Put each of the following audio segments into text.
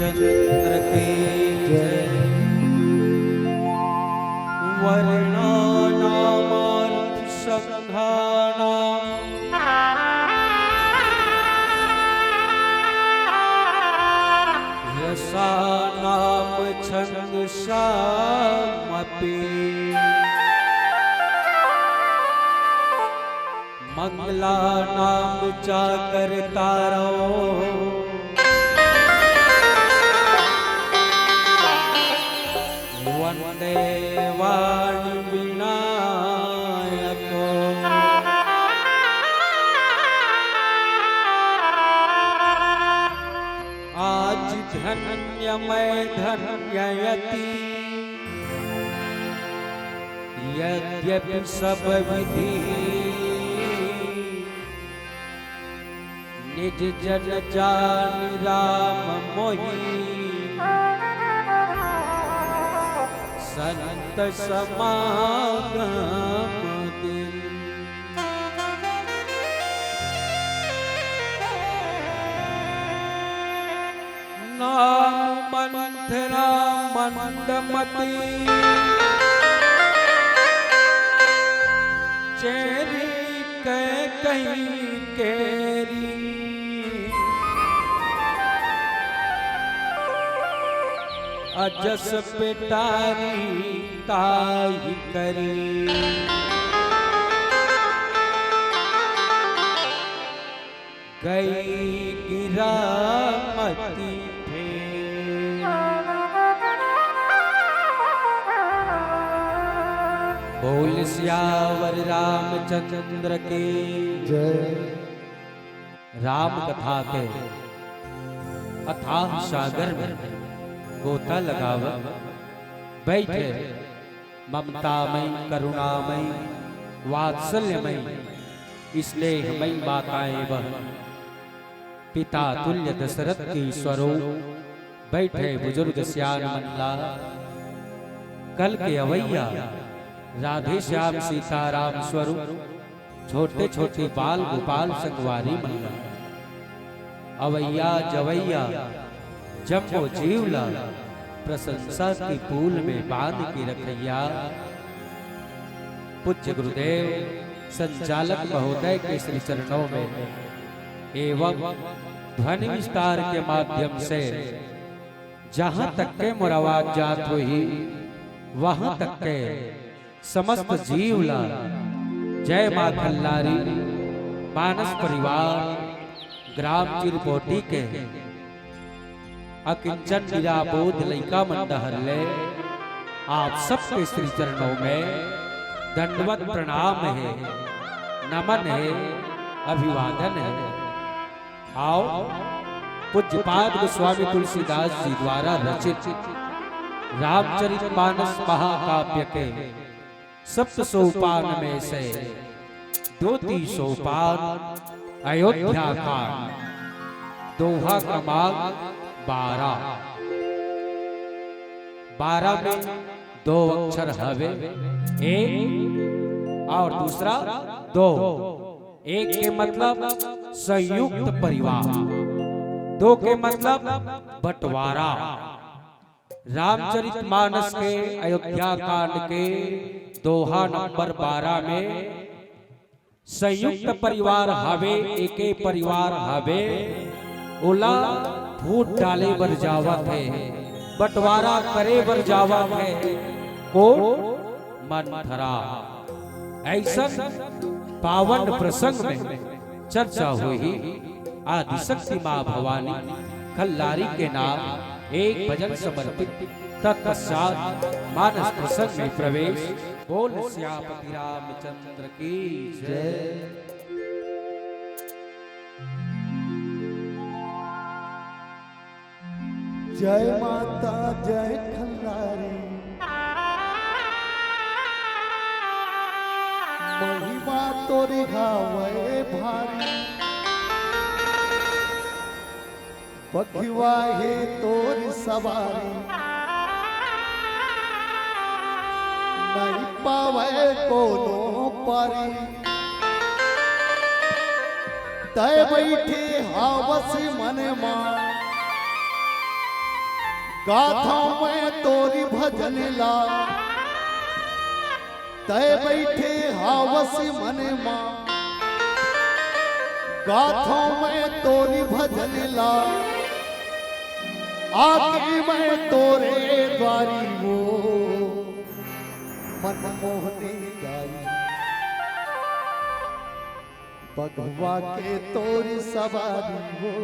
रामचंद्र की जय। वर्णानामर्थ संघानाम रसानाम छंदसामपि मंगलानाम चाकर्तारो वंदे वाणी विनायको। आज धन्य मैं धन्ययति यद्यपि सब विधि निज जन जान राम मोहि संत समागम दिन। नाम मंथरा मंदमती चेरी कहीं केरी अजस पिटारी ताई करी। गई गिरामती बोल सियावर रामचंद्र की जय। राम कथा के अथाह सागर में गोता लगाव बैठे ममतामयी करुणामयी वात्सल्यमयी स्नेहमयी माताएं वह पिता तुल्य दशरथ की स्वरूप बैठे बुजुर्ग सियान मल्ला कल के अवैया राधे श्याम सीताराम स्वरूप छोटे छोटे बाल गोपाल संगवारी मल्ला अवैया जवैया जम्बो जीवला प्रशंसा की पूल में बांध के रखैया। पूज्य गुरुदेव संचालक महोदय के श्री चरणों में एवं ध्वनि विस्तार के माध्यम से जहां तक के मुरावाज जात हुई वहां तक के समस्त जीवला जय मां खल्लारी मानस परिवार ग्राम चिरपोटी के अकिंचन निराबोध लैका मंडहर ले आप सबके श्री चरणों में दंडवत प्रणाम है, नमन है, अभिवादन है। आओ पूज्यपाद गोस्वामी तुलसीदास जी द्वारा रचित रामचरितमानस महाकाव्य के सप्त सोपान में से द्वितीय सोपान अयोध्या कांड दोहा क्रमांक 12 में 2 अक्षर हवे एक और दूसरा 2। एक के मतलब संयुक्त परिवार, 2 के मतलब बंटवारा। रामचरितमानस के अयोध्या कांड के दोहा नंबर 12 में संयुक्त परिवार हवे एके परिवार हवे ओला फूट डाले बर जावत है बंटवारा करे बर जावत है को मंथरा। ऐसा पावन प्रसंग में चर्चा हुई आदिशक्ति मां भवानी खल्लारी के नाम एक भजन समर्पित तत्पश्चात मानस प्रसंग में प्रवेश। बोल श्यामपति रामचंद्र की जय। जय माता जय खल्लारी महिमा तोरी गावे भारी बखिवा है तोरी सवारी नहीं पावे कोनो पारी तय बैठे हावस मन मां गाथा में तोरी भजन ला तय बैठे हावस मन मां गाथा में तोरी भजन ला आके मैं तोरे द्वारी वो मनमोहनी गाई भगवा के तोरी सवारी वो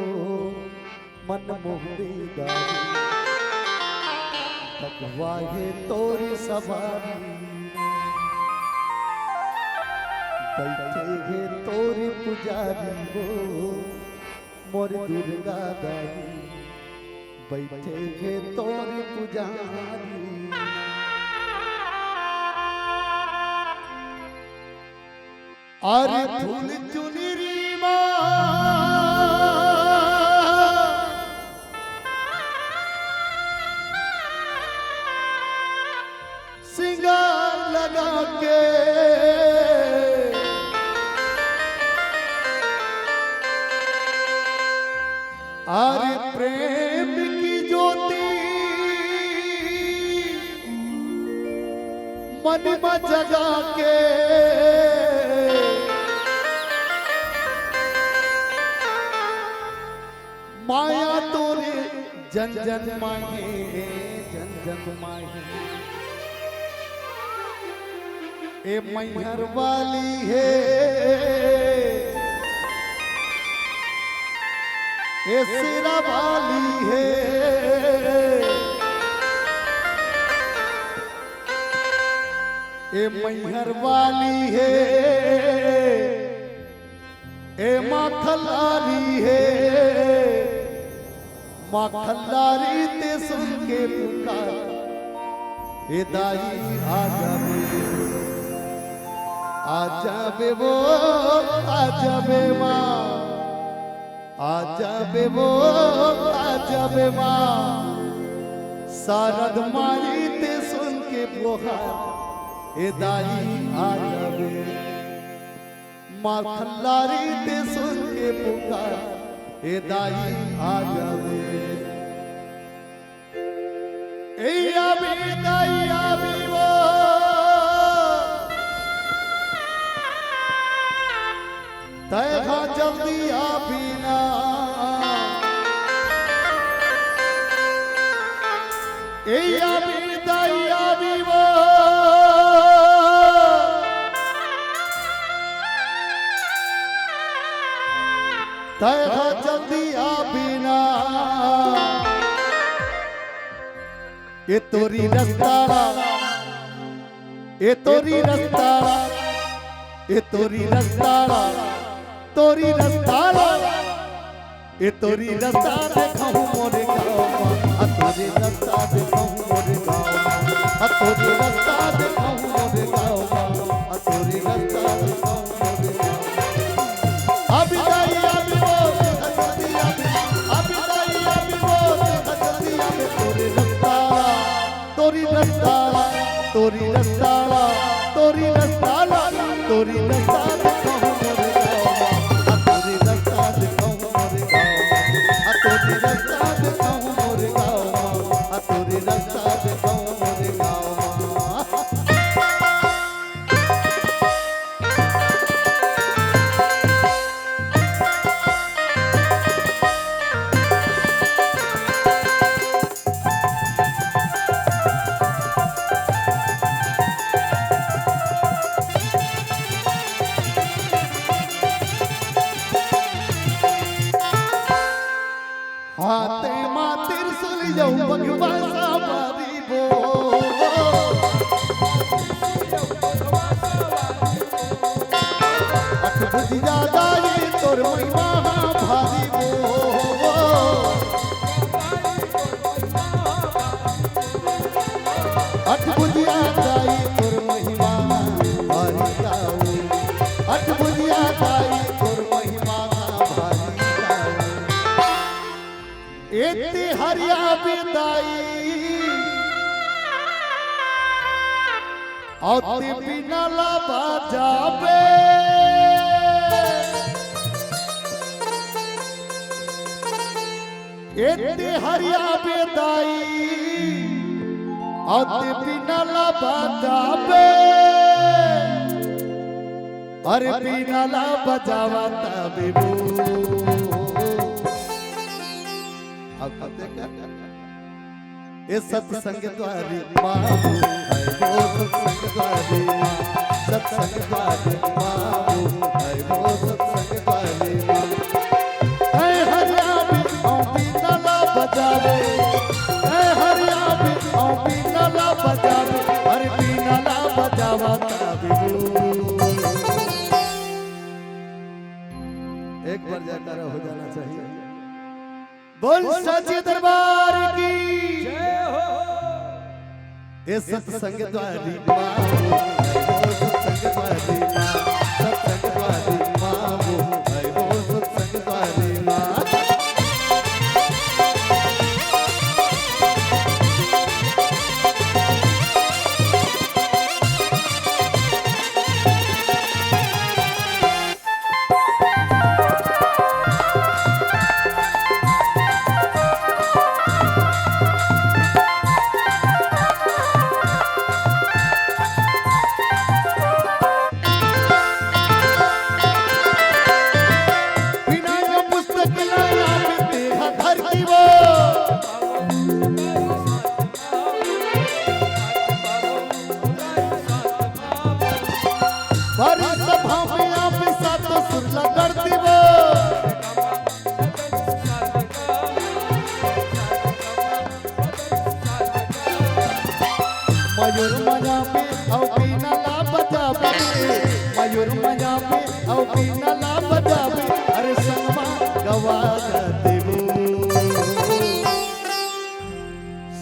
मनमोहनी गाई भगवा के तोरी सवारी बैठे हे तोरी पुजारी वो मोर दुर्गा गाई बैठे हे तोरी पुजारी अरे फूल चुनरी माँ सिंगार लगा के अरे प्रेम की ज्योति मन में जगा के माया तोरे जन जन माहे जन जन माहे ए मैहर वाली है ए सिरा वाली है ए मैहर वाली है ए माँ खलारी है माँ खलारी ते सुन के पुकार ए दाई आ जावे वो आ जावे माँ आ जावे वो आ जावे माँ शारद माई ते सुन के पुकार ए दाई आ जावे माँ खल्लारी ते सुन के पुकार ए दाई आ जावे ए आबी दाई आबी वो तय खा जल्दी आबी ना ए आबी दाई आबी वो तय खा जल्दी आबी ना ये तोरी रस्तारा ये तोरी रस्तारा ये तोरी रस्तारा तोरी रस्तारा ये तोरी रस्ता देखूं मोरे गाँव आ तोरी रस्ता देखूं मोरे गाँव आ तोरी रस्ता देखूं मोरे गाँव आ तोरी रस्ता देखूं मोरे गाँव अभी दाई अभी वो जल्दी अभी दाई अभी वो जल्दी अभी तोरी रस्तारा तोरी रस्तारा तोरी रस्तारा तोरी रस्तारा तोरी रस्ता देखूं मोरे गाँव आ तोरी रस्ता देखूं मोरे गाँव आ तोरी रस्ता देखूं मोरे गाँव आ तोरी रस्ता देखूं मोरे गाँव हाथे मातिर सुल जाऊ भगवा सावारी बो अठ बुझ जादा ये तोर महिमा भारी बो अठ बुझ जादा ये तोर महिमा भारी गाओ अठ बुझ जादा ये तोर महिमा भारी गाओ एते हरिया बिदाई औते बिना लाबा जाबे एते हरिया बेदाई आते बिनाला बजावे अरे बिनाला बजावता बेबू अब कहते क्या ए सत्संग द्वारी बाबू है वो सत्संग द्वारी सत्संग द्वारी बाबू है वो सत्संग द्वारी ऐ हरिया भी बिनाला बजावे ऐ हरिया भी बिनाला बजावे अरे बिनाला बजावता बेबू एक बार जयकारा हो जाना चाहिए। बोल सच्चे दरबार की जय हो। ये सत्संग द्वारी बाबू है वो सत्संग द्वारी सत्संग द्वारी बाबू है वो सत्संग द्वारी मयूर मजा पे औ बीना ला बजावे मयूर मजा पे औ बीना ला बजावे अरे संगमा गवा देबो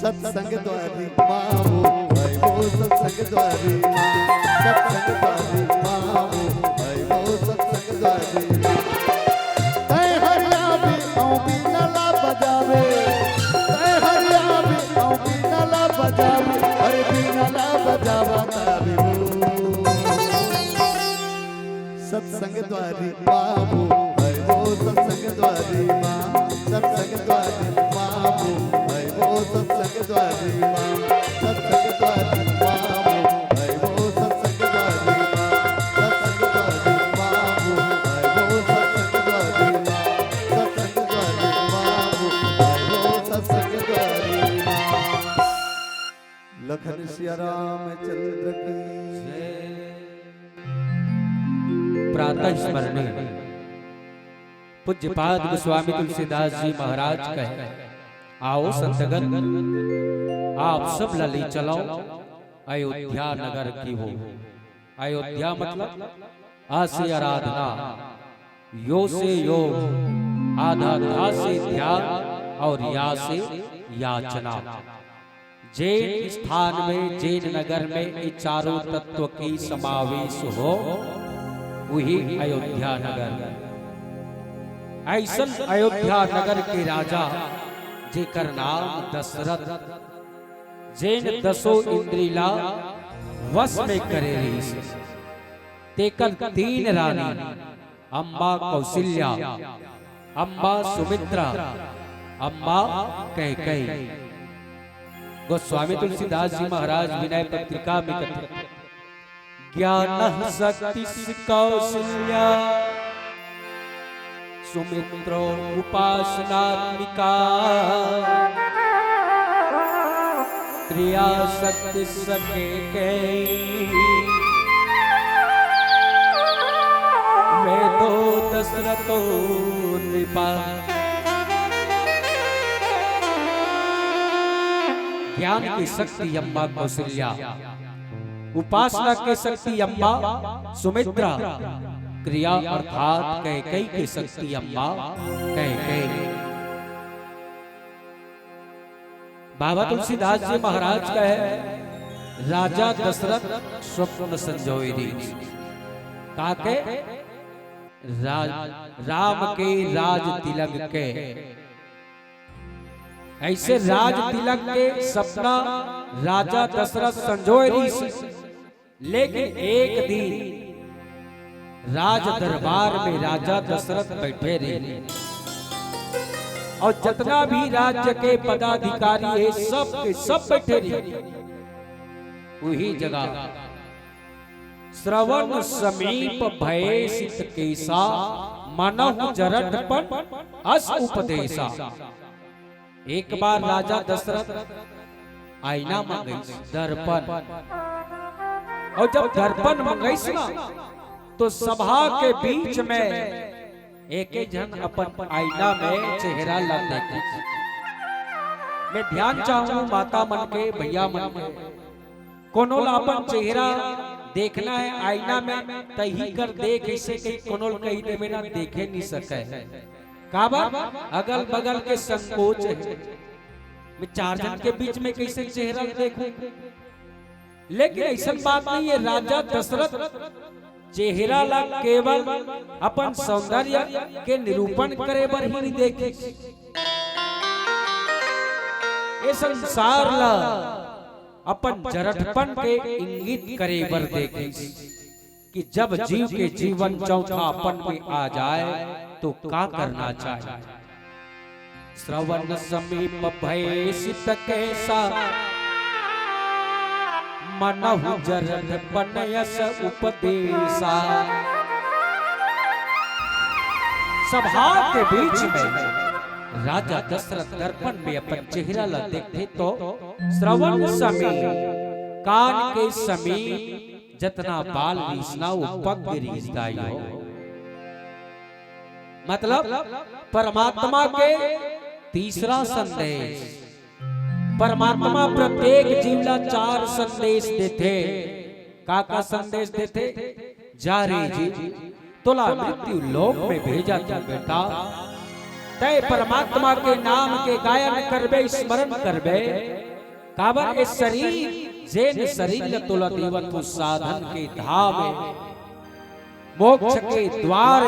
सत्संग द्वारी बाबू है वो सत्संग द्वारी सत्संग द्वारी बाबू है वो सत्संग द्वारी ऐ हरिया भी औ बीना ला बजावे ऐ हरिया भी औ बीना ला बजावे अरे बिनाला बजावता बेबू सत्संग द्वारी बाबू है वो सत्संग द्वारी सत्संग द्वारी बाबू है वो सत्संग द्वारी सत्संग द्वारी बाबू है वो सत्संग द्वारी सत्संग द्वारी बाबू है वो सत्संग द्वारी सत्संग द्वारी बाबू है वो सत्संग द्वारी लखन सिया रामचंद्र की प्रातः स्मरण पूज्यपाद गोस्वामी तुलसीदास जी महाराज कहे आओ संतगण आप सब लली चलो अयोध्या नगर की हो। अयोध्या मतलब आ से आराधना, यो से योग, आधा धा से ध्यान और या से याचना। जैन स्थान में जैन नगर में ये चारों तत्व की समावेश हो वही अयोध्या नगर। ऐसा अयोध्या नगर के राजा जेकर नाम दशरथ जैन दसो इंद्रिला वश में करे रही तेकर तीन रानी अम्बा कौशल्या, अम्बा सुमित्रा, अम्बा कैकेयी। गोस्वामी तुलसीदास जी महाराज विनय पत्रिका में कहते ज्ञान शक्ति कौशल्या सुमित्रो उपासनात्मिका क्रिया शक्ति कैकेयी वेदो दशरथो नृपा। ज्ञान की शक्ति अम्बा कौशल्या, उपासना की शक्ति अम्बा सुमित्रा, क्रिया अर्थात कैकेयी की शक्ति अम्बा कैकेयी। बाबा तुलसीदास जी महाराज कहे राजा दशरथ स्वप्न संजोई काके राम के राज तिलक के ऐसे राज तिलक के सपना राजा दशरथ संजोए रही। लेकिन एक दिन राज दरबार में राजा दशरथ बैठे रहे और जितना भी राज्य के पदाधिकारी है सब के सब बैठे रहे वही जगह। श्रवण समीप भय सित केसा मनहु जरठपन अस उपदेशा। एक बार राजा दशरथ आईना मंगई दर्पण, और जब दर्पण मंगई ना तो सभा के बीच में एक जन अपन आईना में चेहरा लग देखे। मैं ध्यान चाहूं माता मन के भैया मन के, कोनो अपन चेहरा देखना है आईना में तही कर देख, इसे कहीं कोनो कहीं दे बिना देखे नहीं सके। काबर अगल बगल के संकोच है, मैं चार जन के बीच में कैसे चेहरा देखूं। लेकिन ऐसा बात नहीं है, राजा दशरथ चेहरा ला केवल अपन सौंदर्य के निरूपण करे बर ही नहीं देखे, ये संसार ला अपन जरठपन के इंगित करे बर देखे कि जब जीव के जीवन चौथापन में आ जाए तो क्या करना चाहिए। श्रवण समीप भय सित कैसा मनहु जरठपन यस उपदेशा। सभा के बीच में राजा दशरथ दर्पण में अपन चेहरा ला देखते तो श्रवण समीप कान के समीप जितना बाल रीसना वो पग रीसदाई हो। मतलब परमात्मा के तीसरा संदेश। परमात्मा प्रत्येक जीवला 4 संदेश देते। का संदेश देते? जा रे जी तोला मृत्यु लोक में भेजा था बेटा, तय परमात्मा के नाम के गायन करबे, स्मरण करबे। काबर ए शरीर जेन शरीर तोला देवन तु साधन के धाम, मोक्ष के द्वार।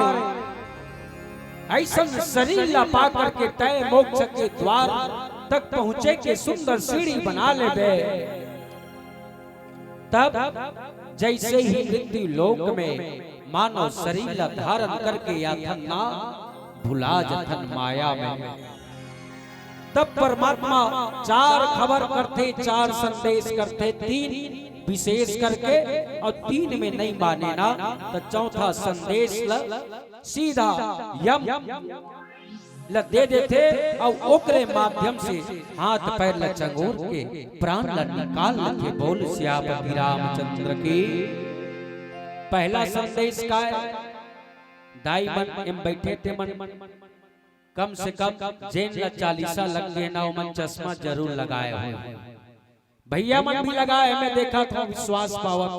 ऐसा शरीर ला पा करके तय मोक्ष के द्वार तक पहुंचे के सुंदर सीढ़ी बना ले बे। तब जैसे ही मृत्यु लोक में मानव शरीर ला धारण करके याथन ना भुला जथन माया में, तब परमात्मा 4 खबर करते, 4 संदेश करते, 3 विशेष करके, और 3 में नहीं माने ना तो चौथा संदेश सीधा यम ल दे देते और ओकरे माध्यम से हाथ पैर ल चंगोर के प्राण ल निकाल लेते। बोल सियापति रामचंद्र की। पहला संदेश का है, दाई मन एम बैठे थे मन कम से कम जेन ला 40 लग गए ना मन चश्मा जरूर लगाए हुए, भैया मन भी लगाए, मैं देखा था विश्वास पावत।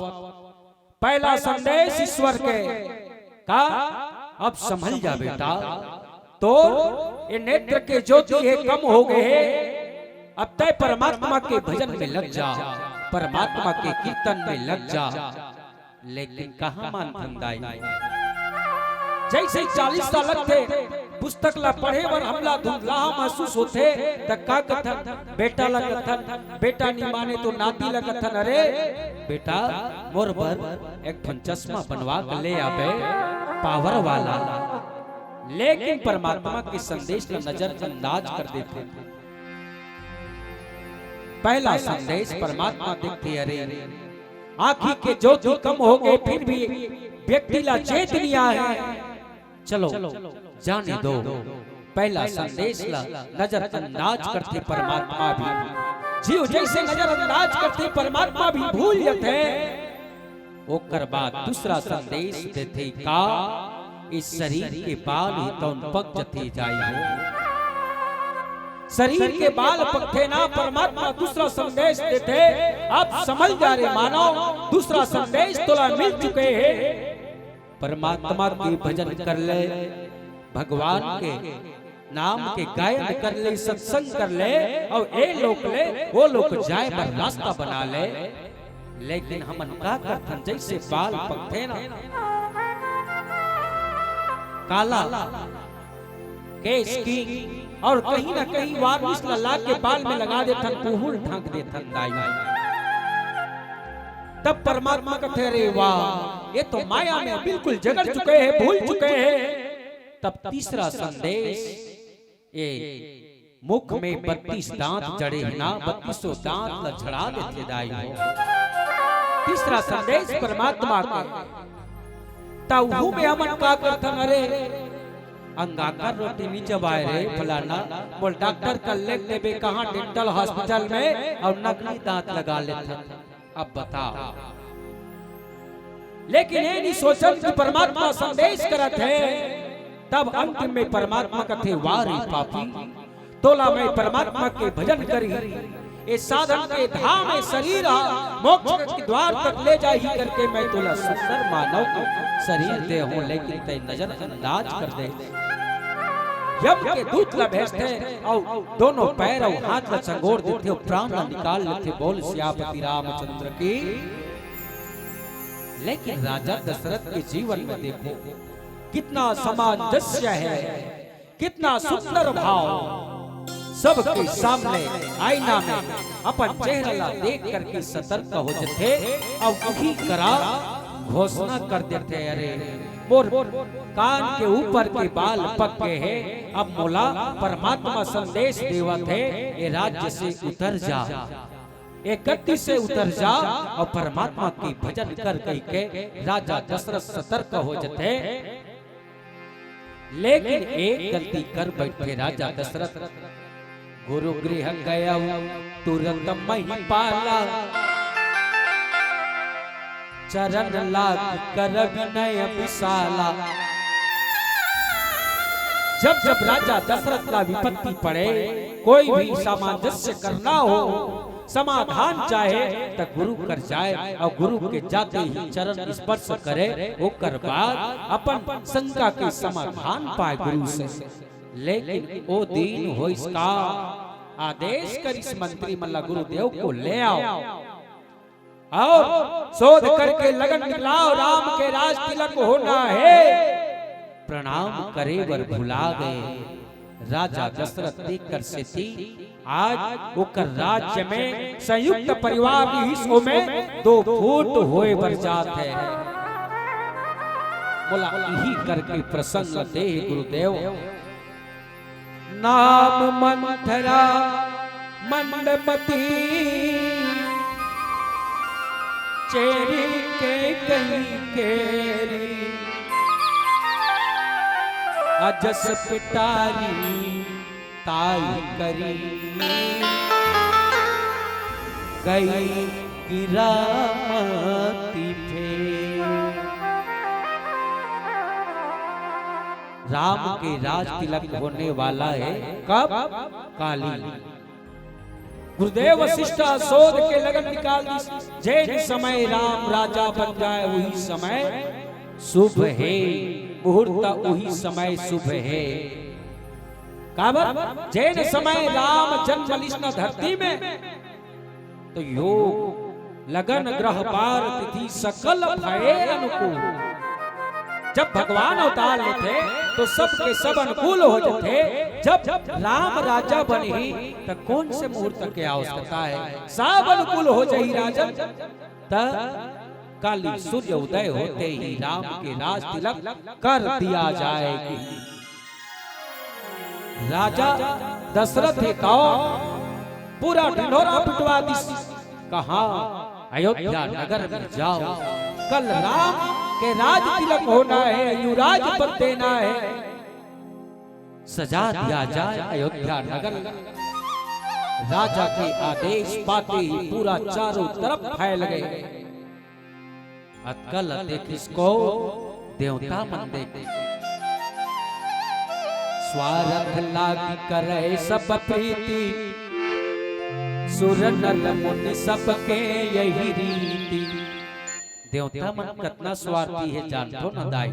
पहला संदेश ईश्वर के का, अब समझ जा बेटा, तो ये नेत्र के ज्योति है कम हो गए हैं, अब तय परमात्मा के भजन में लग जा, परमात्मा के कीर्तन में लग जा। लेकिन कहाँ मान धंधाई, जैसे 40 साल लगते पुस्तक ला पढ़े बर हमला धुंधला महसूस होते, तक्का कथन बेटा लगथन, बेटा नहीं माने तो नाती लगथन। अरे बेटा मोर पर एक चश्मा बनवा के ले आवे पावर वाला। लेकिन परमात्मा के संदेश का नजरअंदाज कर देते। पहला संदेश परमात्मा देखते, अरे आँखी के ज्योति कम हो गए फिर भी व्यक्ति ला चेतनिया है, चलो जाने दो। पहला संदेश ला नजरअंदाज करते परमात्मा भी, जीव जैसे नजरअंदाज करते परमात्मा भी भूल जाते। ओकर बाद दूसरा संदेश देते का, इस शरीर के बाल ही तो पक जते जाए, शरीर के बाल पकते ना। परमात्मा दूसरा संदेश देते, अब समझ जा रे मानव, दूसरा संदेश तोला मिल चुके हैं। परमात्मा के भजन कर ले, भगवान के नाम के गायन कर ले, सत्संग कर ले, और ए लोक ले वो लोग जाए पर रास्ता बना ले। लेकिन हमन का करथन, जैसे बाल पकते ना काला केस की, और कहीं ना कहीं वार्निश ला के बाल में लगा देथन, पुहुल ढांक देथन दाई। तब परमात्मा कहते, अरे वाह ये तो माया में बिल्कुल जगड़ चुके हैं, भूल चुके हैं। तब तीसरा संदेश ये मुख में 32 दांत जड़े ना 32 दांत लछड़ा देते दाई हो। तीसरा संदेश परमात्मा के ताऊ में हमन का करथन अरे अंगाकर रोटी नहीं चबाए रे फलाना बोल डॉक्टर कर ले देबे कहां डेंटल हॉस्पिटल में और नकली दांत लगा लेते। अब बताओ, लेकिन ये नहीं सोचन कि परमात्मा संदेश करत है। तब अंतिम में परमात्मा कथे वारी पापी तोला में परमात्मा के भजन करी ये साधन के धाम में शरीर मोक्ष के द्वार तक ले जा ही करके मैं तोला सुंदर मानव को शरीर दे हूं, लेकिन ते नजर अंदाज कर दे। यम के दूत ला भेजते और दोनों पैर और हाथ ला चंगोड़ देते और प्राण ला निकाल लेते। बोल सियापति रामचंद्र की। लेकिन राजा दशरथ के जीवन में देखो कितना सामंजस्य है, कितना सुंदर भाव। सबके सामने आईना में अपन चेहरा ला देख करके सतर्क हो जाते और वही करा घोषणा कर देते, अरे मोर कान के ऊपर के बाल पक्के हैं, अब मोला परमात्मा संदेश देवत है ये राज्य से उतर जा, एक गद्दी से उतर जा और परमात्मा की भजन कर के राजा दशरथ सतर्क हो जाते। लेकिन एक गलती कर बैठे राजा दशरथ। गुरु गृह गया तुरंत महिपाला चरण लाग कर विनय विशाला। जब जब राजा दशरथ का विपत्ति पड़े, कोई भी सामंजस्य करना हो, समाधान चाहे तो गुरु कर जाए और गुरु के जाते ही चरण स्पर्श करे, वो कर बाद अपन शंका के समाधान पाए गुरु से। लेकिन वो दिन हो इसका आदेश कर इस मंत्री मल्ला गुरुदेव को ले आओ और शोध करके लगन निकलाओ, राम के राज तिलक होना है। प्रणाम करे वर भुला गए राजा दशरथ देखकर से थी। आज ओकर राज्य में संयुक्त परिवार हिस्सों में 2 फूट होए बर जात है। बोला यही करके प्रसन्न दे गुरुदेव। नाम मंथरा मंदमती चेरी के कहीं केरी अजस पिटारी ताई करी गई गिरामती फेर। राम के राज तिलक होने वाला है कब? काली। गुरुदेव वशिष्ठ शोध के लगन निकाल दी। जैन समय राम राजा बन जाए वही समय शुभ है, मुहूर्त वही समय शुभ है। काबर जैन समय राम जन्म लिस्न धरती में तो योग लगन ग्रह पार तिथि सकल भये अनुकूल। जब भगवान अवतार लेते तो सबके सब अनुकूल हो जाते। जब राम राजा बने तो कौन से मुहूर्त की आवश्यकता है, सब अनुकूल हो जाए राजन। तब काली सूर्य उदय होते ही राम के राज तिलक कर दिया जाएगी। राजा दशरथ है तो पूरा ढिंढोरा पिटवा दी। कहा अयोध्या नगर में जाओ, कल राम के राज तिलक होना है, युवराज पद देना है, सजा दिया जाए अयोध्या नगर। राजा के आदेश पाते ही पूरा चारों तरफ फैल गए। कल देख इसको देवता मन देखे, स्वार्थ लागी करे सब प्रीति, सुर नर मुनि सबके यही रीति। देवता मन कितना स्वार्थी है जानतो न दाई।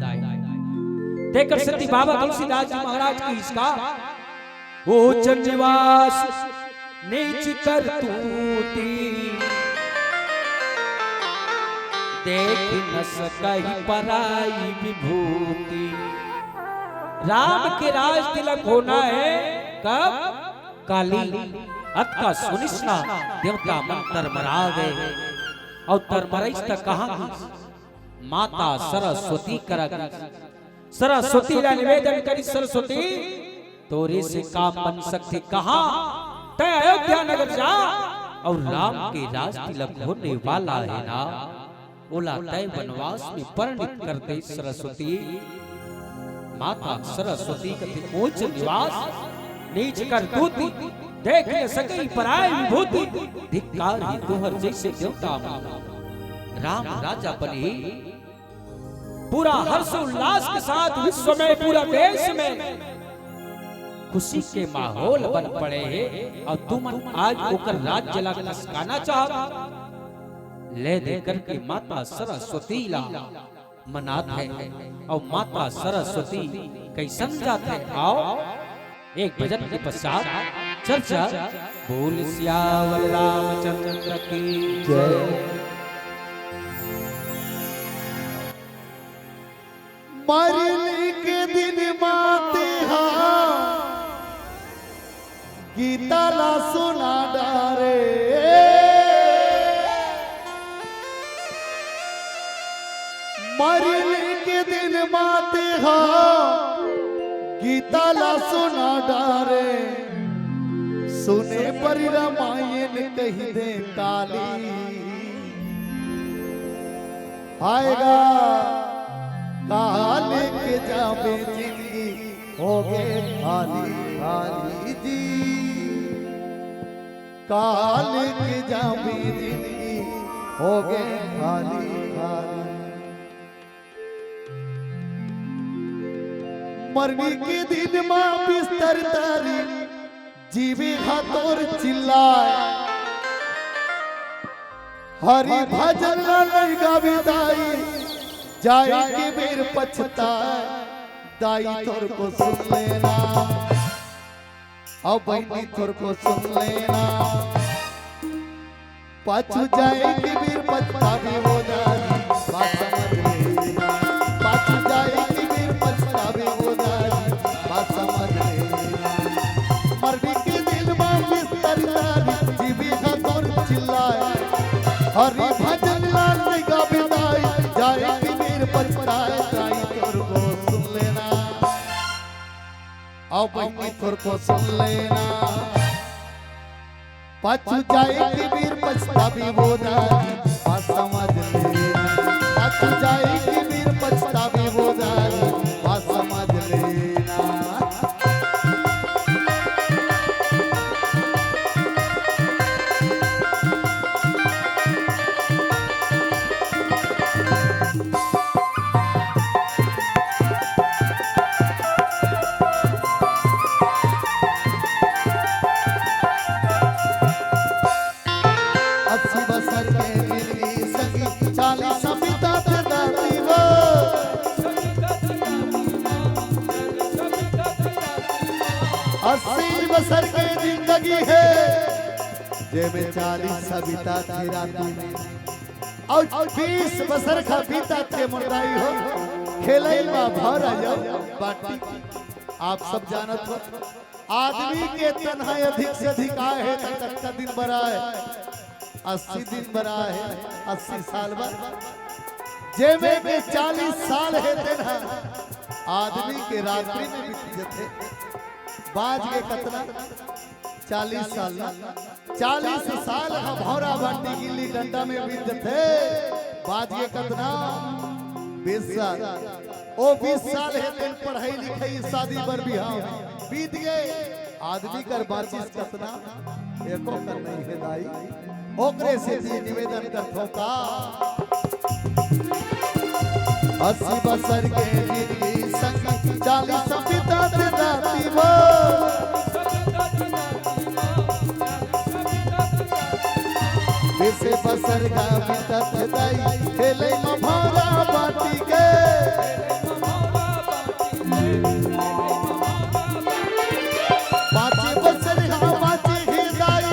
देखकर सती बाबा तुलसीदास जी महाराज की इसका ऊंच निवास नीच करतूती, देख न सकहि पराई विभूति। राम के राज तिलक होना है कब? काली। अक्का सुनिश्ना देवता मन तरमरा गए और तरमराइस तक कहा माता सरस्वती कर सरस्वती ला निवेदन करी, सरस्वती तोरे से काम बन सकती कहां, तय अयोध्या नगर जा और राम के राज तिलक होने वाला है ना। बोला तय वनवास में परिणित कर दे सरस्वती। माता सरस्वती कति ऊंच निवास नीच कर दूती, देख न सके पराय विभूति। धिक्कार ही तुहर जैसे देवता राम राजा बने। पूरा हर्ष उल्लास के साथ विश्व में पूरा देश में खुशी के माहौल बन पड़े हैं और तुम आज होकर राज जला खसकाना चाह। ले देकर के माता सरस्वती ला मनात है और माता सरस्वती कैसन जात है। आओ एक भजन के पश्चात चर्चा। बोल सियावर रामचंद्र की जय। मरने के दिन माते गीता ला सुना डारे। मरने के दिन माते गीता ला सुना डारे। सुने पर रामायण कही दे काली। आएगा काल के जावे जिंदगी हो गए खाली खाली जी। काल के जावे जिंदगी हो गए खाली खाली। मरने के दिन माँ बिस्तर तारी जीवे हाथोर चिल्लाए। हरि भजन नहीं गावे दाई जाए के बेर पछताए। दाई तोर को सुन लेना अब बहनी तोर को सुन लेना। पाछू जाए के बेर पछतावे हो दाई बात समझ लेना। पाछू जाए के बेर पछतावे हो दाई बात समझ लेना। मरने के दिन में बिस्तर तारी जीवी का तोर चिल्लाए। हरि भजन लाल नहीं गावे दाई जाए पछताए। दाई तोर को सुन लेना अब बहनी तोर को सुन लेना। पाछू जाए के वीर पछतावी वो दाई बात समझ लेना। पाछू जाए के वीर पछतावी वो दाई बात समझ लेना। बसर के जिंदगी है जेमे 40 सविता थी राती में और 20 बसर का बीता थे मुर्दाई हो। खेलई बा भर आयो बाटी। आप सब जानत हो आदमी के तन्हा अधिक से अधिक आए है तो कितना दिन बड़ा है 80 दिन बड़ा है 80 साल बाद। जेमे में 40 साल है तन्हा आदमी के रात्रि में बीत जते। बाज के कतना 40 साल ना 40 साल का भौरा बाटी गिल्ली डंडा में बीत जते। बाज के कतना 20 साल ओ 20 साल है दिन पढ़ाई लिखाई शादी बर बिहाव बीत गए। आदमी कर बाचिस कतना एको कर नहीं है दाई। ओकरे से भी निवेदन करथो का 80 बसर के जिंदगी संग 40 बिता दे राती वो। वैसे बसर का बिता दे दाई खेले में भौरा बाटी के। पाँचे बसर हाँ बाटी ही दाई।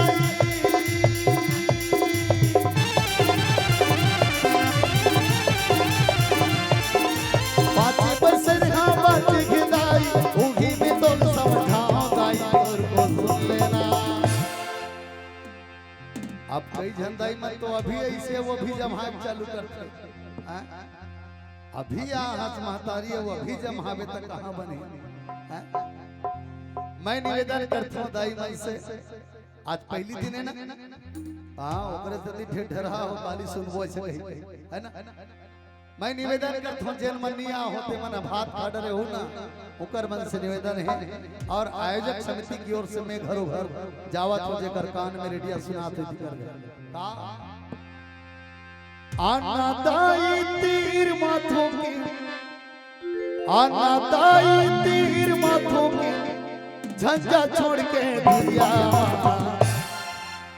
पाँचे बसर हाँ बाटी ही दाई उगी में तो समझाओ दाई और को सुन लेना। अब कई झंडाई मत तो अभी ऐसे वो भी जमात चालू करते हैं। अभी यहाँ महतारी है वो अभी जमावे तक कहाँ बने हैं। मैं निवेदन करता हूँ दाई मन से, आज पहली दिन है ना, हाँ ओकरे से ढेर ढेरा हो काली सुनबो है ना। मैं निवेदन करता हूँ जेन मनिया होते मन भात काटरे हो ना, ओकर मन से निवेदन है। और आयोजक समिति की ओर से मैं घरों घर जावत हो जेकर कान में रेडियो सुनाते कर का आना दाई तीर माथों की, आना दाई तीर माथों की झंझा छोड़ के दुनिया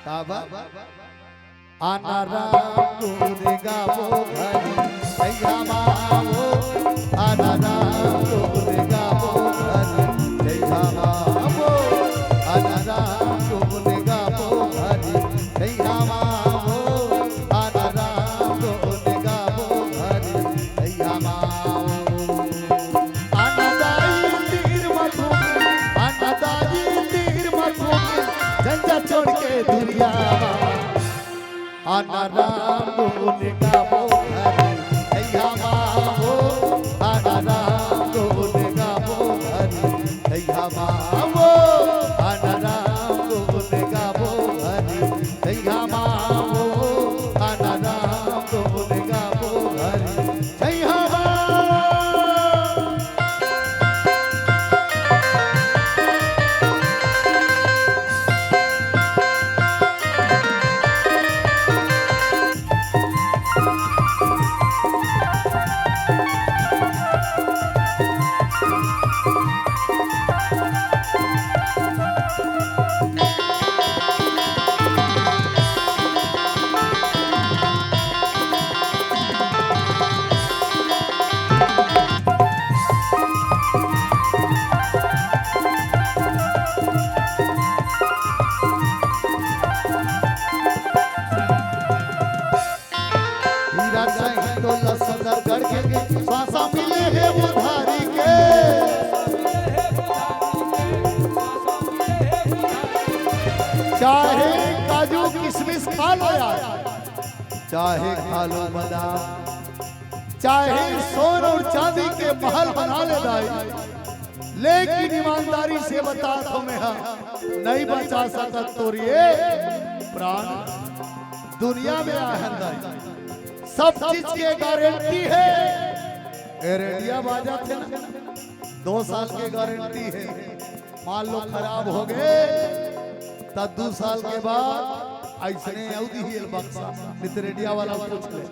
काबा आना राम को गावो घरी सैया मावो, आना राम को गावो घरी सैया मावो, आना राम को गावो घरी सैया मावो, आना राम को गावो घरी सैया मावो। आना दाई तीर माथों की, आना दाई तीर माथों की झंझा छोड़ के दुनिया आना राम गुण गावो घरी सैया मावो, आना राम गुण गावो घरी सैया मावो, आना राम गुण गावो घरी सैया मावो, आना राम गुण गावो घरी सैया श्वासा मिले है उधारी के, चाहे काजू किशमिश खा लो यार, चाहे खा लो बादाम, चाहे सोन और चांदी के महल बना ले दाई, लेकिन ईमानदारी से बता तुम्हें नहीं बचा सकत तोरिए प्राण दुनिया में आहंदाई। सब चीज की गारंटी है, रेडिया बाजा थे ना 2 साल की गारंटी है, मान लो खराब हो गए तब 2 साल के बाद ऐसे अवधि ही बक्सा नित रेडिया वाला पूछ ले,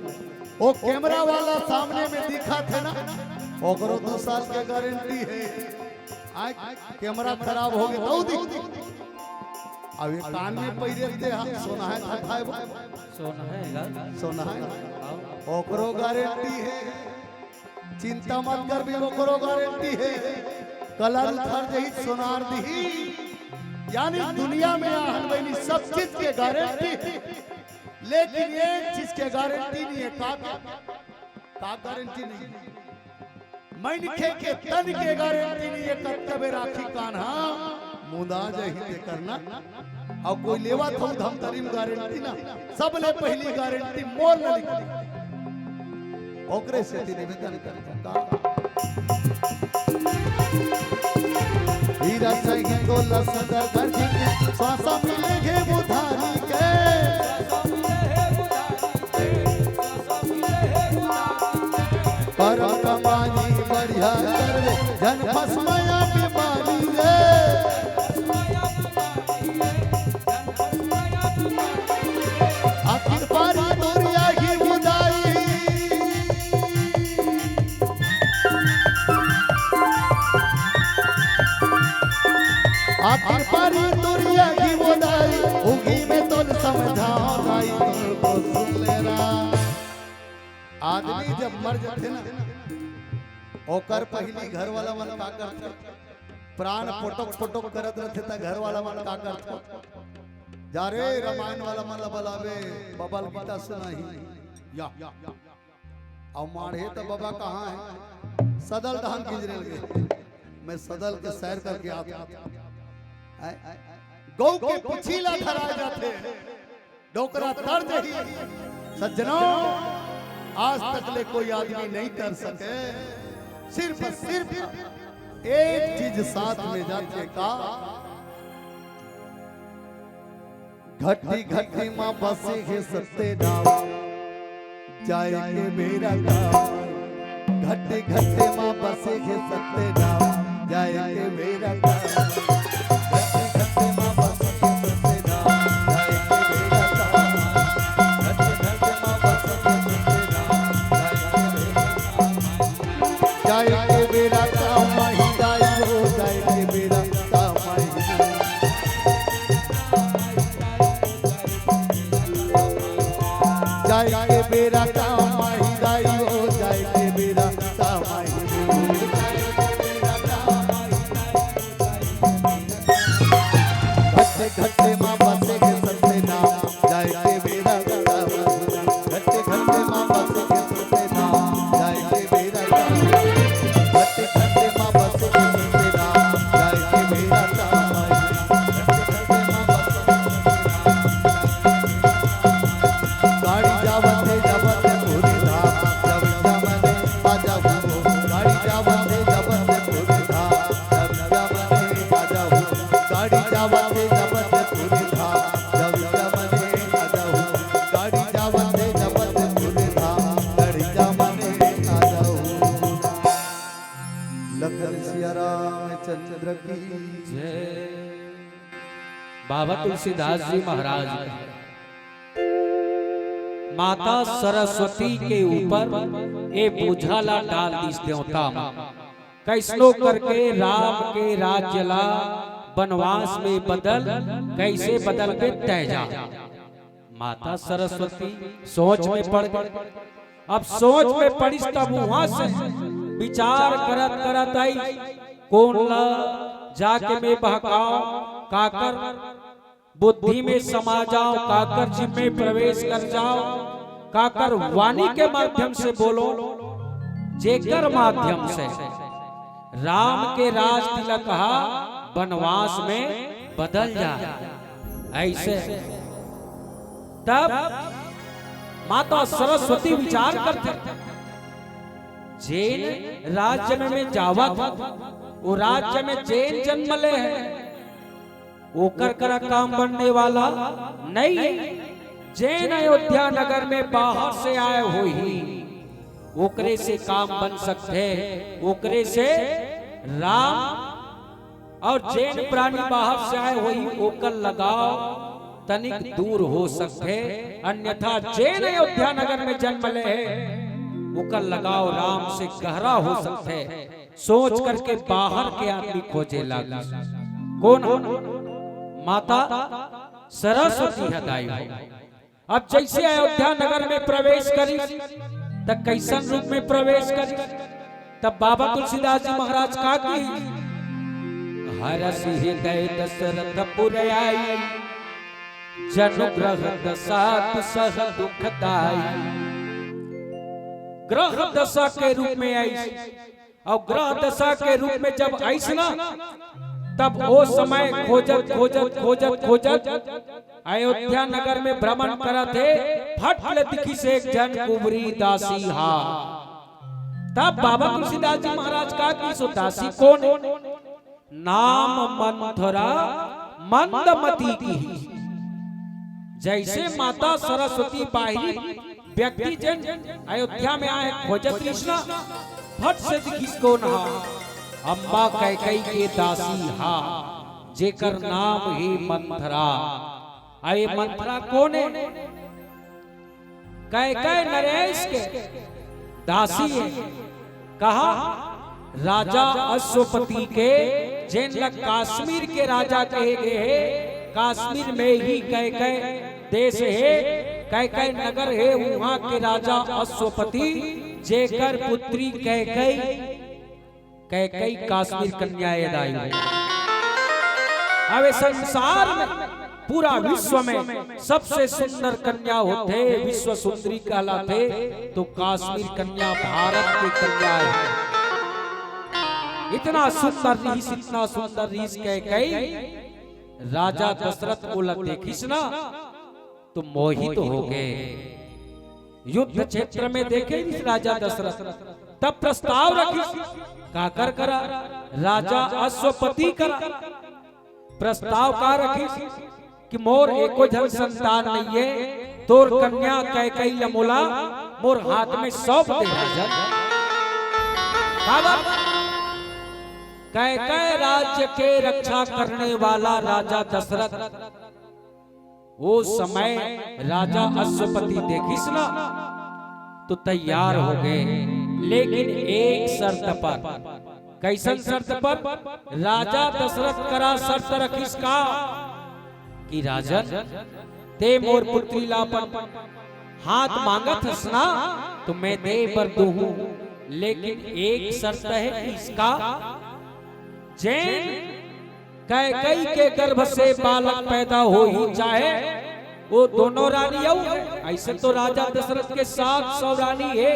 वो कैमरा वाला सामने में दिखा थे ना, ओकरो 2 साल की गारंटी है। कैमरा खराब हो गया तो अब ये कान में पहिरते हम सोना है सोना है ओकरो गारंटी है, चिंता मत कर भी ओकरो गारंटी है। कलर उथर जही सोनार दी, यानी दुनिया में आहन बनी सब चीज के गारंटी है, लेकिन एक चीज के गारंटी नहीं है। का गारंटी नहीं, मैं लिखे के तन के गारंटी नहीं है। कत्तबे राखी कान्हा मुदा जही ते करना, अब कोई लेवा तो धम तरीम गारंटी ना, सब ले पहली गारंटी मोल न लिखी, ओकरे से निवेदन करता हीरा सही तो लसदा कर के श्वासा मिलेगे उधारी के, परम कमाई बढ़िया करवे जन फसमया बीमारी रे, आखिर पारी तोरिया ही बुदाई, आखिर पारी तोरिया की बुदाई, उगी में तो समझाओ दाई तुमको सुन लेना। आदमी जब मर जाते ना, ओकर पहली घर वाला मन का करते, प्राण फोटोक फोटोक करत रहते ता घर वाला मन का करते, जा रे रामायण वाला मन बलावे बबल गीता सुनाही या अब माढ़े तो बाबा कहाँ है, सदल धाम गिजरे लगे, मैं सदल के सैर करके आता, गौ के पिछीला धरा जाते डोकरा तर जही, सज्जनों आज तक ले कोई आदमी नहीं तर सके, सिर्फ एक चीज साथ में जाके का घटी घटी माँ बसे है सत्ते नाव जाएंगे मेरा गाँव घटे घटे माँ बसे है सत्ते नाव जाएंगे मेरा गाँव जाएंगे मेरा काम दाई हो जाएंगे मेरा काम घटे घटे माँ बसे के सत्ते नाम जाएंगे मेरा काम घटे घटे माँ बसे के सत्ते नाम जाएंगे मेरा काम घटे घटे माँ बसे के सत्ते नाम जाएंगे मेरा काम चंद्र की जय। बाबा तुलसीदास जी महाराज माता सरस्वती के ऊपर ये बोझाला डाल दिस देवता कैसनो करके राम के राज्य ला वनवास में बदल कैसे बदल के तय जा। माता सरस्वती सोच में पड़ गई। अब सोच में पड़ी तब वहां से विचार करत करत आई कौन ला जाके मैं बहकाओ काकर बुद्धि में समा जाओ काकर जिम में प्रवेश कर जाओ काकर वाणी के माध्यम से बोलो जेकर माध्यम से राम के राज तिलक कहा वनवास में बदल जा। ऐसे तब माता सरस्वती विचार करते जैन राज्य में जावा था वो राज्य में जैन जन्म ले है वो कर काम बनने वाला नहीं है। जैन अयोध्या नगर में बाहर से आए हो ही ओकरे से काम बन सकते ओकरे से राम और जैन प्राणी बाहर से आए हो ही ओकर लगाओ तनिक दूर हो सकते अन्यथा जैन अयोध्या नगर में जन्म ले है ओकर लगाव राम से गहरा हो सकते सोच करके बाहर के आदमी खोजे लगा कौन हो माता सरस्वती हदाई हो। अब जैसे अयोध्या नगर में प्रवेश करी तब कैसन रूप में प्रवेश करी तब बाबा तुलसीदास जी महाराज का की हरस हृदय दशरथ पुर आई जनुग्रह दशा सह दुखदाई। ग्रह दशा के रूप में आई और ग्रह दशा के रूप में जब आई ना तब वो समय खोजत खोजत खोजत खोजत अयोध्या नगर में भ्रमण करते फट दिखी से एक जन कुबरी दासी हा। तब बाबा तुलसीदास जी महाराज का की सो दासी कौन नाम मंथरा मंदमती की। जैसे माता सरस्वती बाहिर व्यक्ति जन अयोध्या में आए खोजत कृष्णा फट से दिखिस को नहा अम्बा कैकई के दासी हा जेकर नाम ही मंथरा। आए मंथरा कौन है कैकई नरेश के दासी है। कहा राजा अश्वपति के जैन कश्मीर के राजा कहे गए कश्मीर में ही कैकई देश है कैकई नगर है वहां के राजा अश्वपति जेकर पुत्री कैकई कश्मीर कन्या दाई। अब संसार में पूरा विश्व में सबसे सुंदर कन्या होते विश्व सुंदरी कहलाते तो कश्मीर कन्या भारत की कन्या है। इतना सुंदर रीस कैकई राजा दशरथ को देखिस ना तो मोहित हो गए। युद्ध क्षेत्र में देखे राजा दशरथ तब प्रस्ताव रखी काकर करा राजा अश्वपति करा प्रस्ताव का रखी कि मोर एको जन संतान नहीं है तोर कन्या कैकई लमोला मोर हाथ में सौंप दे राजन। कैकई राज्य के रक्षा करने वाला राजा दशरथ वो समय राजा अश्वपति देखिस ना तो तैयार हो गए, लेकिन एक शर्त पर। कैसन शर्त पर? राजा दशरथ करा शर्त रखिस का कि राजन ते मोर पुत्री लापन हाथ मांगत हसना तो मैं दे पर दूं, लेकिन एक शर्त है इसका जैन कैकई के गर्भ से बालक पैदा हो ही चाहे वो दोनों रानी ऐसे तो राजा दशरथ के 700 रानी है,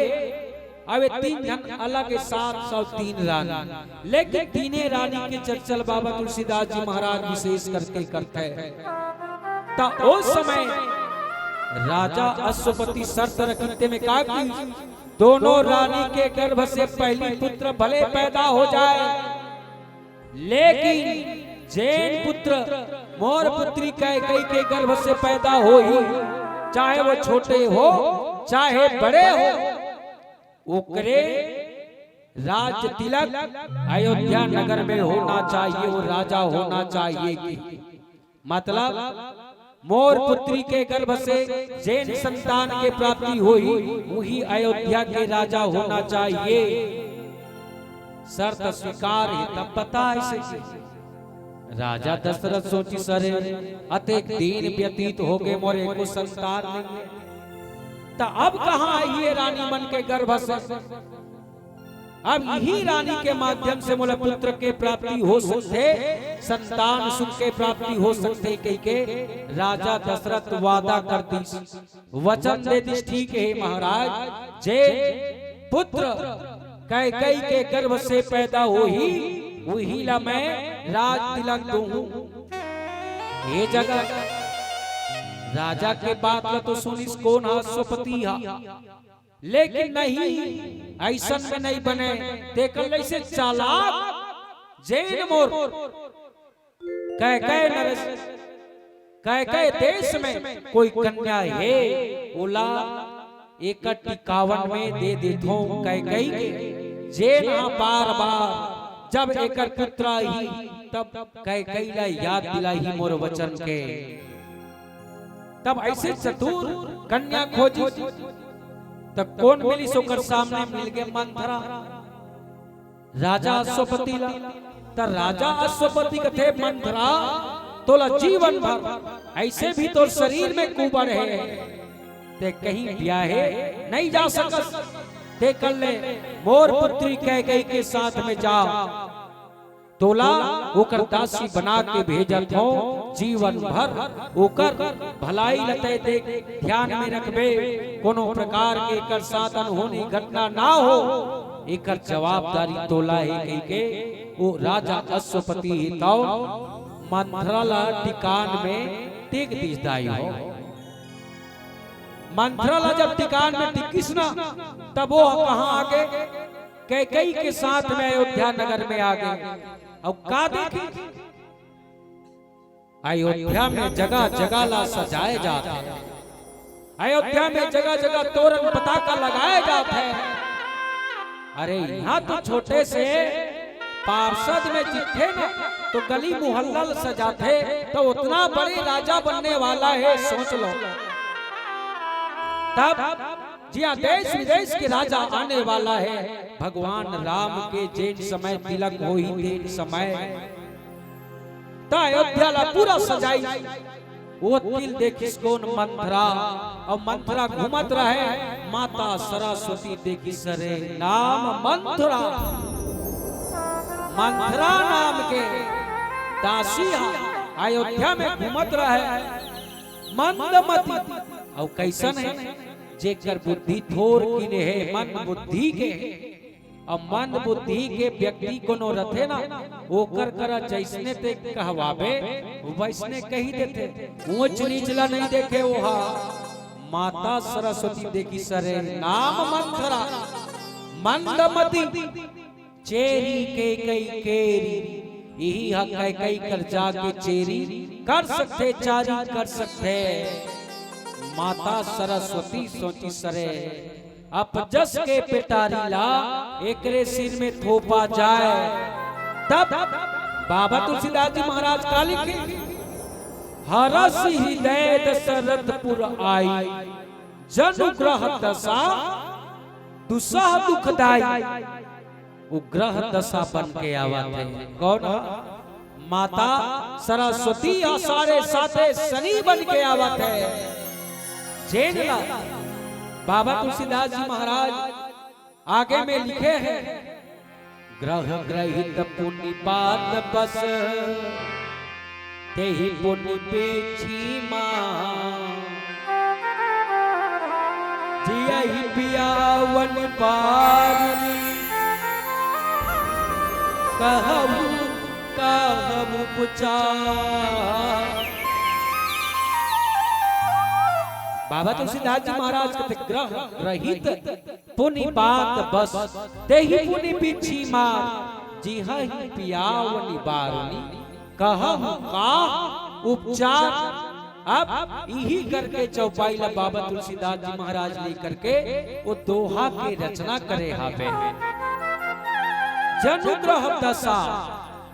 अब 3 जन अलग 703 रानी, लेकिन तीने रानी के चर्चल बाबा तुलसीदास जी महाराज विशेष करके करते हैं। तो उस समय राजा अश्वपति शर्त रखते में कहा कि दोनों रानी के गर्भ से पहली पुत्र भले पैदा हो जाए, लेकिन जैन पुत्र मोर पुत्री कैकई के गर्भ से पैदा हो ही चाहे वो छोटे हो चाहे बड़े हो ओकरे राज तिलक अयोध्या नगर में होना चाहिए, वो राजा होना चाहिए कि मतलब मोर पुत्री के गर्भ से जैन संतान के प्राप्ति हुई वही अयोध्या के राजा होना चाहिए। शर्त स्वीकार है तब बता ऐसे। राजा दशरथ सोची सरे अतेक दिन व्यतीत हो गए मोरे को संतान नहीं, तो अब कहाँ आई है रानी मन के गर्भ से? अब यही रानी के माध्यम से मोला पुत्र के प्राप्ति हो सकते, संतान सुख के प्राप्ति हो सकते कह के राजा दशरथ वादा कर दी, वचन दे दी। ठीक है महाराज, जे पुत्र कैकई के गर्भ से पैदा हो ही वही ला मैं राज तिलक दूं। ये जगह राजा के बात ला तो सुनिस कौन अश्वपति हा, लेकिन नहीं ऐसन में नहीं बने। देखल से चालाक जैन मोर कैकई देश में कोई कन्या है ओला 51 में दे देथो कैकई के। जैन बार बार जब एकर पुत्र ही तब कैकई ला याद दिलाई मोर वचन के, तब ऐसे चतुर कन्या खोजी तब कौन मिली सोकर सामने मिल गए मंथरा राजा अश्वपति ला। तो राजा अश्वपति कथे मंथरा तोला जीवन भर ऐसे भी तो शरीर में कुबर है, ते कहीं ब्याहे नहीं जा सकस, ते कर ले मोर पुत्री कैकई के साथ में जा, तोला ओकर दासी बना के भेजत हो, जीवन भर ओकर भलाई लते देख ध्यान में रखबे, कोनो प्रकार के एकर साथ अनहोनी घटना ना हो, एकर जवाबदारी तोला है कह के वो राजा अश्वपति हिताओ मंथरा ला टिकान में टिक दिसदाई हो। मंथरा ला जब टिकान में टिकिस ना तब वो कहां आगे कैकई के साथ में अयोध्या नगर में आ गए। अब का देखी अयोध्या में जगह जगह ला सजाए जाते हैं, अयोध्या में जगह जगह तोरण पताका लगाए जाते हैं। अरे यहाँ तो छोटे से पार्षद में जिथे ना तो गली मुहल्ला सजाते, तो उतना बड़े राजा बनने वाला है सोच लो। तब जी हाँ देश विदेश के राजा आने वाला है, भगवान राम के जैन समय तिलक हो ही तीन समय अयोध्या ला पूरा सजाई। वो तिल देखिस कौन मंथरा, और मंथरा घूमत रहे, माता सरस्वती देखी सरे नाम मंथरा, मंथरा नाम के दासी अयोध्या में घूमत रहे मंदमती। और कैसन है जेकर बुद्धि थोर किने है मन बुद्धि के, और मन बुद्धि के व्यक्ति कोनो रथे ना ओकर करा जैसने ते कहवावे वैसने कही देते, ऊंच नीचला नहीं देखे वहा। माता सरस्वती देखी सरे नाम मंथरा, मंदमती चेरी के कई केरी यही हक है कई कर जाके चेरी कर सकते चारी कर सकते माता सरस्वती सोची सरे अब जस के पिटारी ला एकरे सिर में थोपा जाए तब बाबा तुलसीदास जी महाराज का लिखे हरस हृदय दशरथपुर आई जनुग्रह दशा दुसह दुखदाई उग्रह दशा बन के आवत है कौन माता सरस्वती और सारे साथे शनि बन के आवत है जेनला बाबा तुलसीदास जी महाराज आगे में लिखे हैं ग्रह ग्रहित पुण्य पात बस ते ही पुण्य बेची मां जिया ही पियावन पारनी कहबू कहबू पुछा बाबा तुलसीदास जी महाराज कहते ग्रह रहित पुनि बात बस ते ही पुनि बिछी मार जी ही पियावनी बारनी कहहु का उपचार अब यही करके चौपाईला बाबा तुलसीदास जी महाराज लेकर के वो दोहा की रचना करे हावे जनुग्रह दशा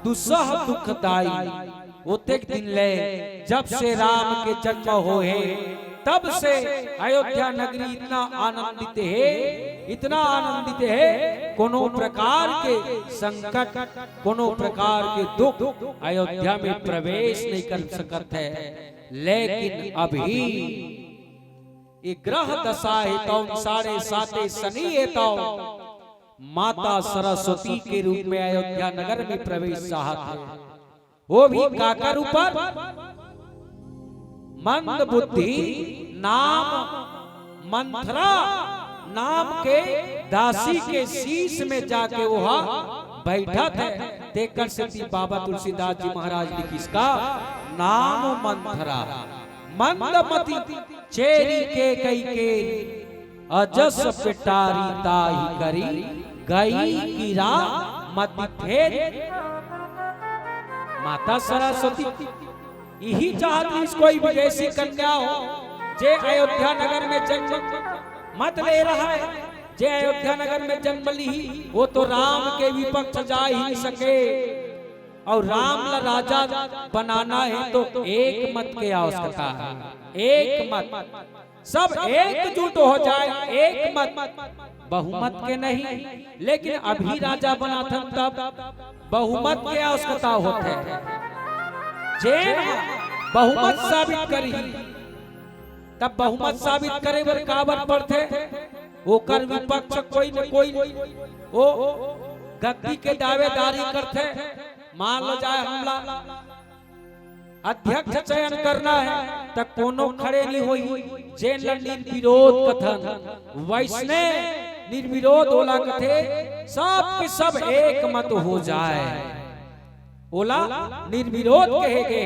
दुसह दुखदाई ओते दिन ले जब से राम के जन्म होए तब से अयोध्या नगरी इतना आनंदित है कोनो प्रकार के संकट कोनो प्रकार के दुख अयोध्या में प्रवेश नहीं कर सकत है लेकिन अभी ये ग्रह दशा है तो साढ़े साते शनि है तो माता सरस्वती के रूप में अयोध्या नगर में प्रवेश चाहत है वो भी काकर ऊपर मंद बुद्धि नाम मंथरा नाम के दासी के शीश में जाके वहां बैठा थे देखकर सिद्धि बाबा तुलसीदास जी महाराज ने किसका नाम मंथरा मंदमती चेरी के कई के अजस पिटारी ताही करी गई गिरा मत फेर माता सरस्वती यही चाहती कोई विदेशी कन्या हो जे अयोध्या नगर में जन्म मत ले रहा है जे अयोध्या नगर में जन्म ली वो तो राम के विपक्ष जा ही नहीं सके और राम ला राजा बनाना है तो एक मत की आवश्यकता है एक मत सब एकजुट हो जाए एक मत बहुमत के नहीं लेकिन अभी राजा बना था तब बहुमत की आवश्यकता होते है जे बहुमत साबित करी तब बहुमत साबित करे बर काबर पड़थे ओकर विपक्ष कोई न कोई ओ गद्दी के दावेदारी करते मान लो जाए हमला अध्यक्ष चयन करना है तो कोनो खड़े नहीं होई जेन निर्विरोध कथन वैसने निर्विरोध ओला कथे सब के सब एक मत हो जाए ओला निर्विरोध कहेगे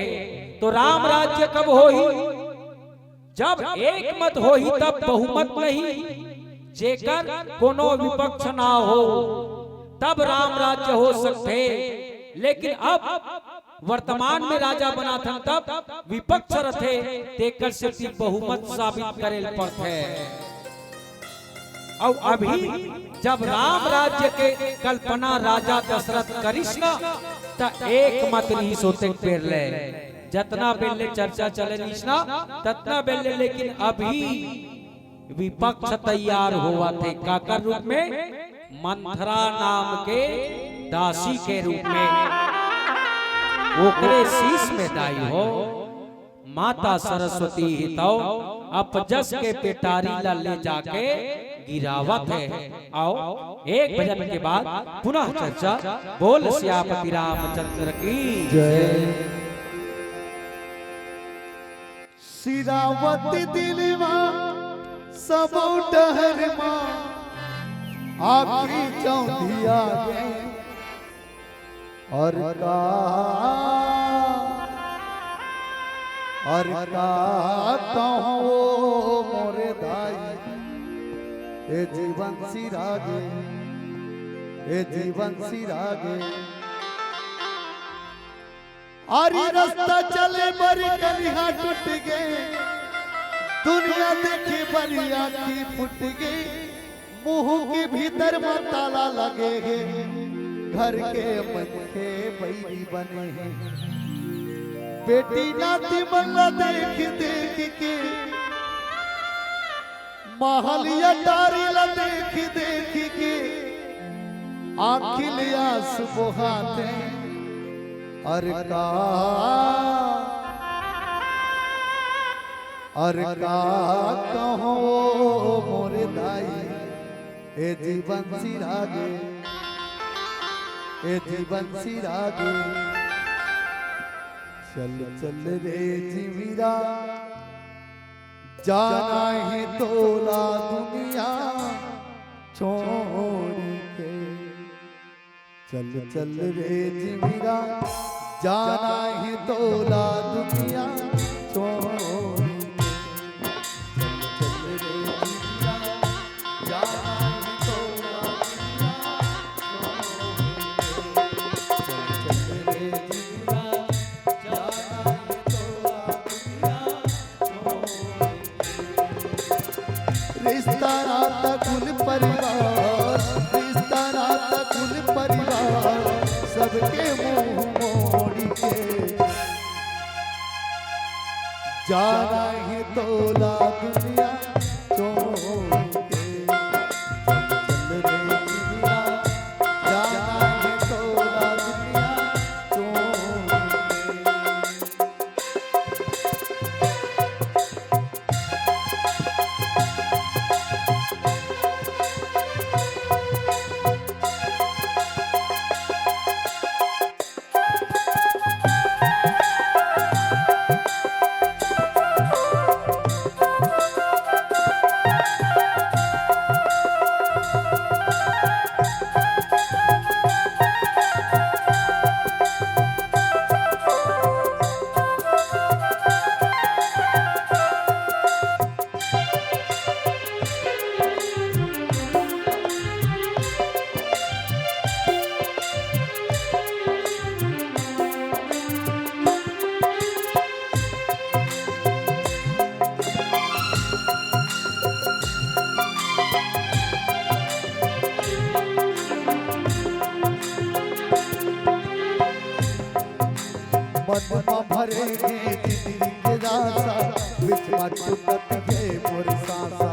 तो राम राज्य कब होई जब एक मत होई तब बहुमत नहीं जेकर कोनो विपक्ष ना हो तब राम राज्य हो सकते लेकिन अब वर्तमान में राजा बना था तब विपक्ष रथे तेकर से बहुमत साबित करे पड़ते और अभी जब राम राज्य के कल्पना राजा दशरथ करिश्ना त एक मत नहीं सोते पेर ले जतना बेले चर्चा चले निशना ततना बेले लेकिन अभी विपक्ष तैयार हुआ थे काकर रूप में मंथरा नाम के दासी के रूप में ओकरे शीश में दाई हो माता सरस्वती हितौ अपजस के पेटारी ला ले जाके गिरावत है आओ एक भजन के बाद पुनः चर्चा बोल सियापति रामचंद्र की जय सिरावती दिलवा सब डहर मां आखिरी चौंधिया गे और का कहो मोरे दाई ए जीवन सिरागे ए जीवन सिरागे आरी रास्ता चले बरी कलिहा टूट गए दुनिया देखे बरी आँखी फुट गई मुंह के भीतर में ताला लगे हैं घर के पंखे बैरी बने हैं बेटी नाती बल्ला देख देख के महलिया टारी ला देख देख के आखिलिया सुबहाते अरे का कहो मोरे दाई ए जीवन सिरागे ए जीवन सिरागे चल चल रे जीविरा जाना ही तोला दुनिया छोड़ के चल चल रे जीविरा जाना ही तोला दुनिया छोड़ रिश्ता नाता कुल परिवार रिश्ता नाता कुल परिवार सबके मुंह मोड़ी के जाना ही तोला दुनिया छोड़ के चल रे दुनिया जाना ही तोला दुनिया छोड़ मन में भरेगी जिंदगी के रासा विच मत टूटत के मोर सांसा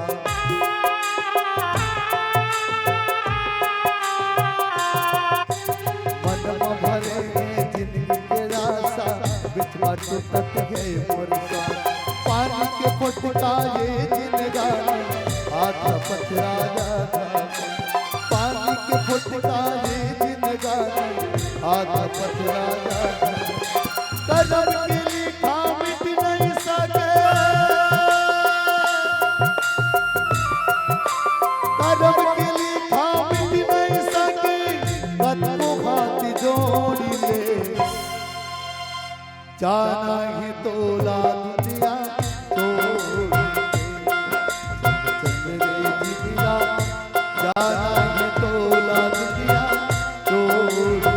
मन में भरेगी जिंदगी के रासा विच मत टूटत के मोर सांसा पानी के फुटका ये जिंदगानी आधा पथरा जाता पानी के फुटका ये जिंदगानी आधा पथरा जाता कदम की लिखा मिट नहीं सके कदम की लिखा मिट नहीं सके कदमों हाथ जोड़ी ले जाना ही तोला दुनिया छोड़ चल रे जीविया जाना ही तोला दुनिया छोड़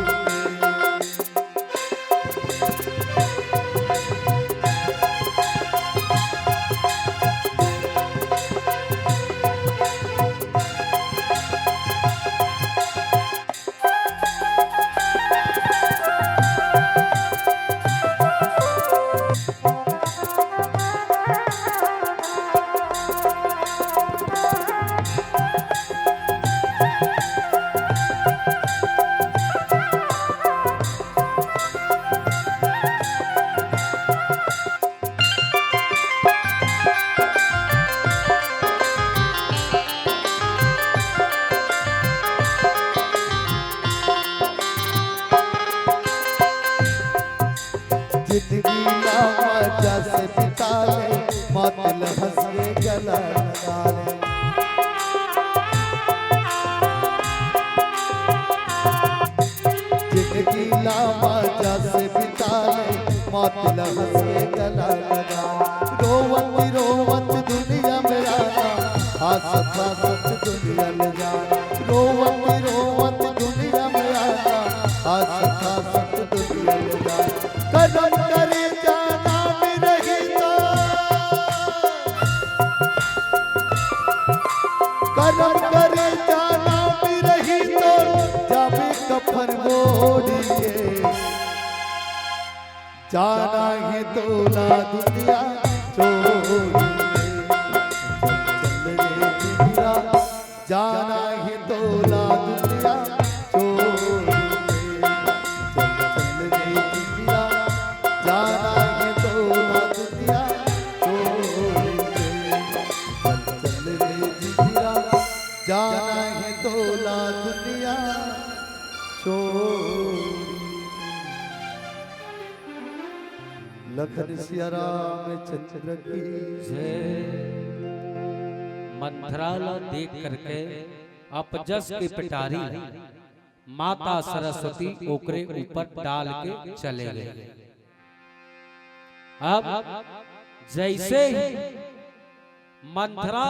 जिंदगी ना मजा से बिता ले मौत हंस के गला लगा ले जिंदगी ना मजा से बिता ले मौत हंस के गला लगा रोवत रोवत दुनिया में आना हाथ सच दुनिया ले जा रोवत रोवत जाना है तोला दुनिया छोड़ चल रे जिगरा जाना है तोला दुनिया छोड़ चल रे जिगरा जाना है तोला दुनिया छोड़ चल रे जिगरा जाना है तोला दुनिया छोड़। लखन सिया रामचंद्र की मंथराला देख करके अपजस की पिटारी माता सरस्वती ओकरे ऊपर डाल के चले गए। अब जैसे ही मंथरा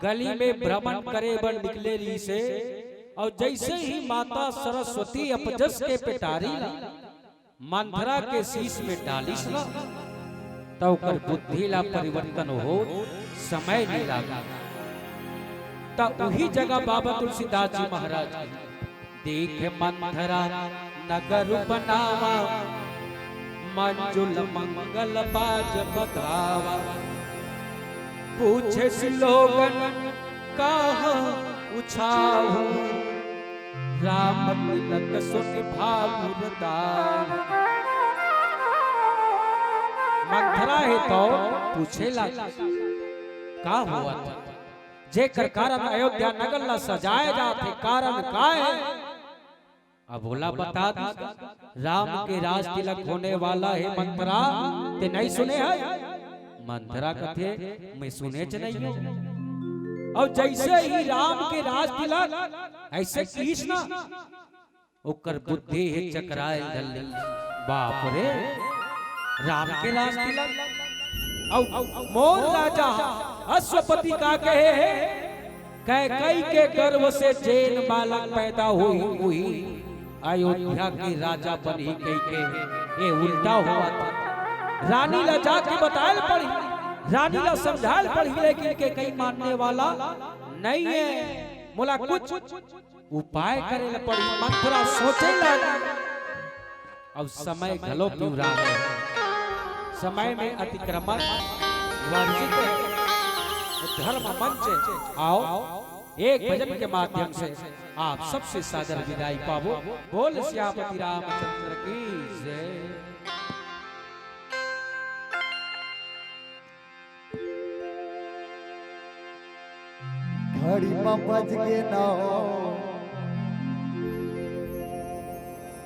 गली में भ्रमण करे बन निकले ली से, और जैसे ही माता सरस्वती अपजस के पिटारी मंथरा के शीश में डालिस ना, तो कर बुद्धि ला परिवर्तन हो समय नहीं लगा। तब वही जगह बाबा तुलसीदास जी महाराज देख मंथरा नगर बनावा मंजुल मंगल बाज बधावा, पूछे श्लोकन कहाँ उछाहू राम तिलक सुन भावुरदार। मंथरा है तो पूछे लगा का हुआ था, जेकर कारण अयोध्या नगर ला सजाए जाते कारण का है। अब बोला बता दी राम के राज तिलक होने वाला है मंथरा, ते नहीं सुने है। मंथरा कथे मैं सुने च नहीं हूं। और जैसे ही राम के राज तिलक ऐसे कृष्ण ओकर बुद्धि है चकराए जल्दी, बाप रे राम के राज तिलक। और मोर राजा अश्वपति का कहे है कैकई के गर्भ से जैन बालक पैदा हुई अयोध्या के राजा बनी कई के ये उल्टा हुआ था। रानी ला जाके बताए पड़ी, रानी ला समझाए पड़ी, लेकिन के कई मानने वाला नहीं है। बोला कुछ उपाय करे ला पड़ी। मंथरा सोचे लगा अब समय घलो पूरा है, समय में अतिक्रमण वर्जित है। धर्म मंच आओ एक भजन के माध्यम से आप सबसे सादर विदाई पावो। बोल श्यामति रामचंद्र की जय। घड़ी में बज के नौ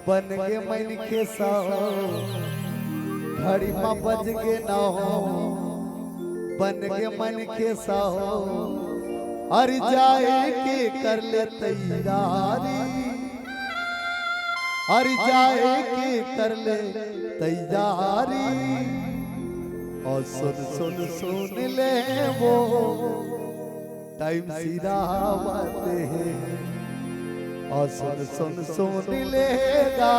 बन के मन के सौ, घड़ी में बज के नौ बन के मन के सौ, अरे जाए के कर ले तैयारी, अरे जाए के कर ले तैयारी। और सुन सुन सुन ले वो टाइम सिरावत है, और सुन सुन सुन लेगा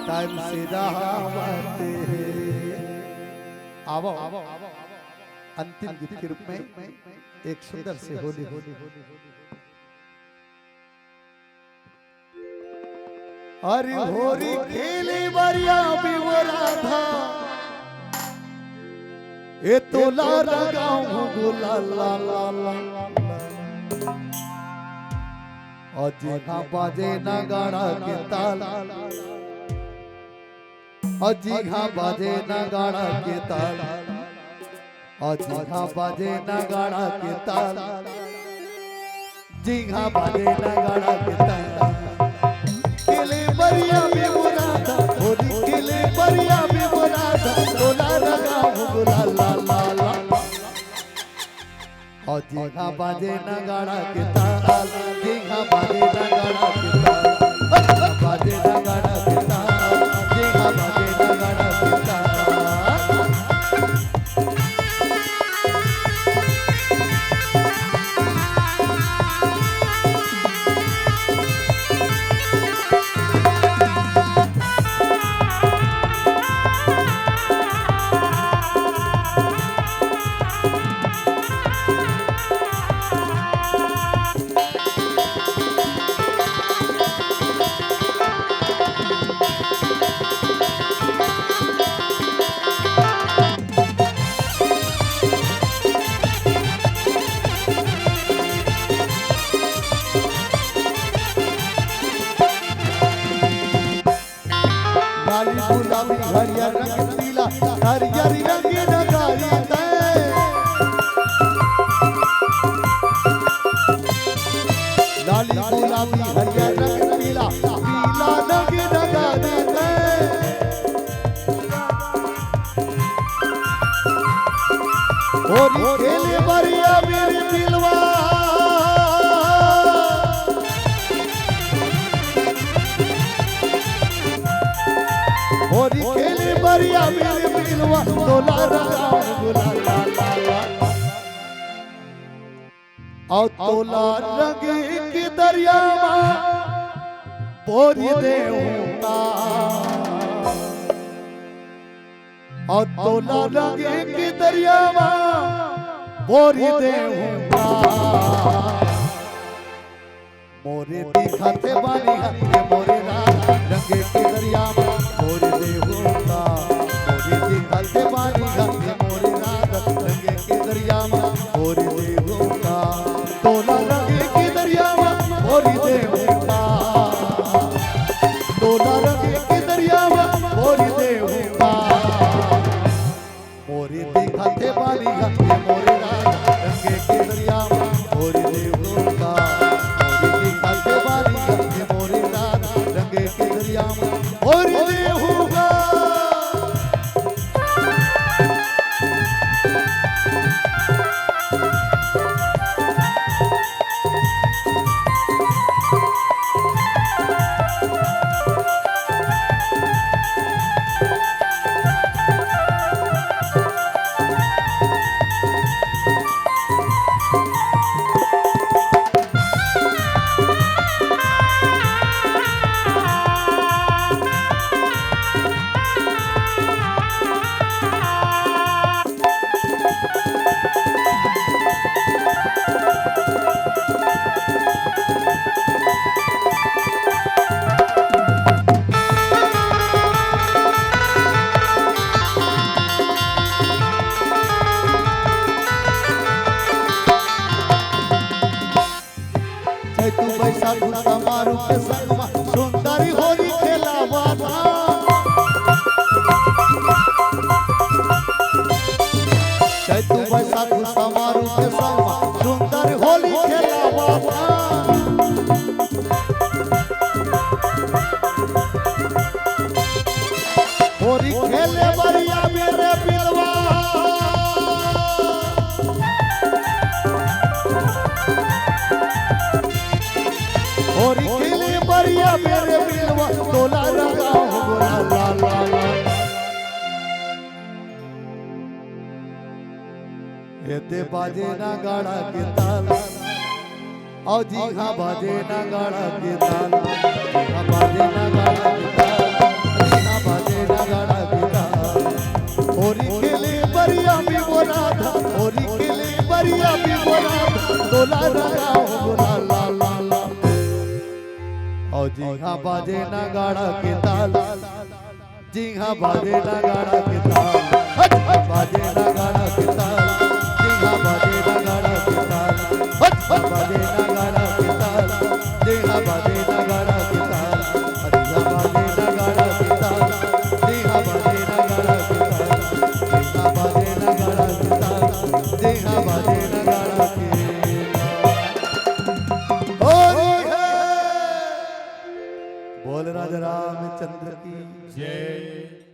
टाइम सिरावत है। आवो अंतिम गीत के रूप में एक सुंदर से होली होली अरे होरी खेली बरिया बिवरा था ए तोला लगाऊं गुला ला ला ला। अजी हाँ बाजे नगाड़ा के ताल, अजी हाँ बाजे नगाड़ा के ताल, अजी हाँ बाजे नगाड़ा के ताल, जी हाँ बाजे नगाड़ा के ताल। किले बरिया में बुरा था, होली किले बरिया में बुरा था, तोला लगाऊं गुला ला ला ला। और जी हाँ बाजे नगाड़ा के ताल, जी हाँ बाजे नगाड़ा के ताल, बाजे नगाड़ा के ताल, जी हाँ बाजे नगाड़ा के ताल। हरियर रंग नगारी दे लाली गुलाबी हरियर रंग पीला पीला रंग नगारी दे होरी खेले बरिया मेरी दिलवा होरी खेले बरिया मेरे दिलवा तोला रंगा गुलाला और तोला रंग की दरिया पोरी देऊंगा और तोला रंग की दरिया पोरी देऊंगा मोरे दिखाते बानी ये मोरे रंग की दरिया मोरे देऊंगा मोरे दिखाते बानी ये मोरे रंग की दरिया मोरे देऊंगा तोला रंग की दरिया मोरे देऊंगा तोला रंग की दरिया मोरे देऊंगा मोरे दिखाते बानी ये मोरे रंग की दरिया मोरे देऊंगा मोरे दिखाते बानी ये मोरे रंग की दरिया मोरे देऊंगा तू बैसाखू समारोह के संगमा सुंदरी होरी खेलावा था तू बैसाखू समारोह के संगमा सुंदर होली खेलावा था होरी खेले बरिया मेरे बिलवा होरी खेले बरिया मेरे बिलवा तोला रंगा ला ला ला एते बाजे ना गाड़ा के ताल और जी हाँ बाजे ना गाड़ा के ताल हाँ बाजे ना गाड़ा के ताल हाँ बाजे ना गाड़ा के ताल होरी खेले बरिया भी बोला था होरी खेले बरिया भी बोला था तोला रंगा ला ला ला ला और जी हाँ बाजे ना गाड़ा के ताल जी हाँ बाजे ना गाड़ा के ताल बाजे ना गाड़ा के ताल जी हाँ बाजे ना गाड़ा के ताल बाजे ना गाड़ा के ताल जी हाँ बाजे ना गाड़ा के ताल अरे हाँ बाजे ना गाड़ा के ताल जी हाँ बाजे ना गाड़ा के ताल जी हाँ बाजे ना गाड़ा के ताल जी हाँ बाजे ना गाड़ा के बोल राजा रामचंद्र की जय।